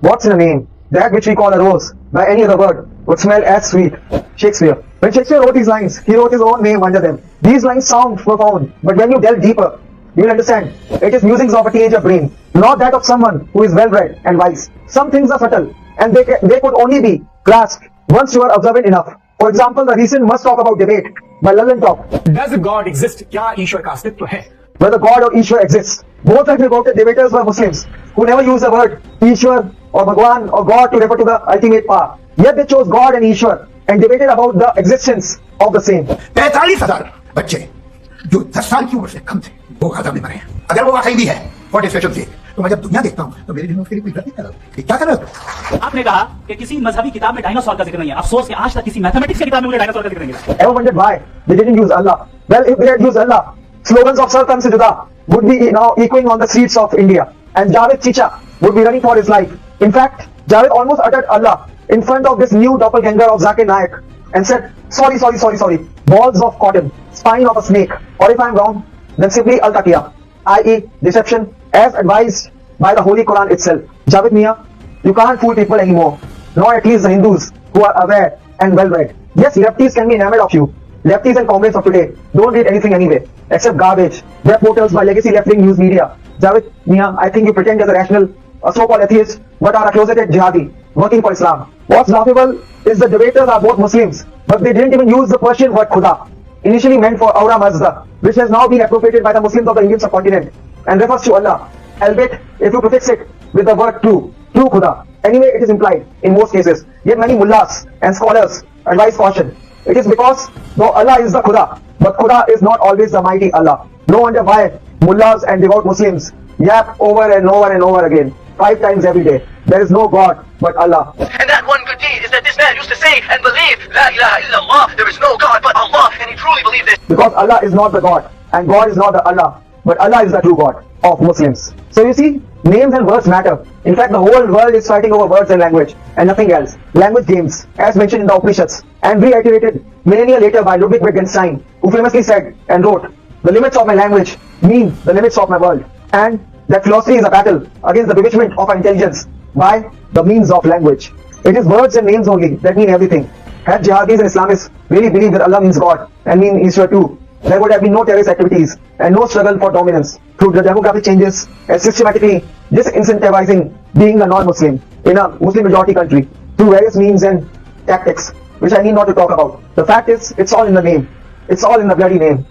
What's in a name? That which we call a rose, by any other word, would smell as sweet. Shakespeare. When Shakespeare wrote these lines, he wrote his own name under them. These lines sound profound, but when you delve deeper, you will understand it is musings of a teenager brain, not that of someone who is well-read and wise. Some things are subtle, and they could only be grasped once you are observant enough. For example, the recent Must Talk About debate by London Talk. Does God exist? क्या ईश्वर का अस्तित्व है? Whether God or Ishwar exists. Both of the reported debaters were Muslims who never used the word Ishwar or Bhagwan or God to refer to the ultimate power. Yet they chose God and Ishwar and debated about the existence of the same. 43,000 बच्चे जो 10 साल की उम्र से कम थे वो Gaza में मरे। अगर वो वाकई भी है फोर्टिफिकेशन से, तो मैं जब दुनिया देखता हूँ तो मेरे दिल में उसके लिए कोई डर नहीं करता। क्या कर रहे हो? आपने कहा कि किसी मजहबी किताब में डायनासोर का जिक्र नहीं है। अफसोस कि आज तक किसी मैथमेटिक्स की किताब में मुझे डायनासोर का जिक्र नहीं मिला। Ever wondered why they didn't use Allah? Well, if they had used Allah, slogans of Sanatan se Juda would be now echoing on the streets of India, and Javed Chicha would be running for his life. In fact, Javed almost uttered Allah in front of this new doppelganger of Zakir Naik and said, sorry, balls of cotton, spine of a snake, or if I am wrong, then simply Taqqiah, i.e. deception, as advised by the Holy Quran itself. Javed Mia, you can't fool people anymore, nor at least the Hindus who are aware and well-read. Yes, lefties can be enamored of you. Lefties and comrades of today don't read anything anyway, except garbage, web portals by legacy left-wing news media. Javed Mia, I think you pretend as a rational, a so-called atheist, but are a closeted jihadi, working for Islam. What's laughable is the debaters are both Muslims, but they didn't even use the Persian word Khuda, initially meant for Aura Mazda, which has now been appropriated by the Muslims of the Indian subcontinent, and refers to Allah, albeit if you prefix it with the word true Khuda. Anyway, it is implied in most cases, yet many mullahs and scholars advise caution. It is because though Allah is the Khuda, but Khuda is not always the mighty Allah. No wonder why mullahs and devout Muslims yap over and over and over again, 5 times every day. There is no God but Allah. And that one good deed is that this man used to say and believe, La ilaha illallah, there is no God but Allah, and he truly believed this. Because Allah is not the God, and God is not the Allah, but Allah is the true God of Muslims. So you see, names and words matter. In fact, the whole world is fighting over words and language, and nothing else. Language games, as mentioned in the Upanishads, and reiterated millennia later by Ludwig Wittgenstein, who famously said and wrote, the limits of my language mean the limits of my world, and that philosophy is a battle against the bewitchment of our intelligence by the means of language. It is words and names only that mean everything. Had jihadis and Islamists really believed that Allah means God and mean Ishwar too, there would have been no terrorist activities and no struggle for dominance through the demographic changes and systematically disincentivizing being a non-Muslim in a Muslim majority country through various means and tactics, which I need not to talk about. The fact is, it's all in the name. It's all in the bloody name.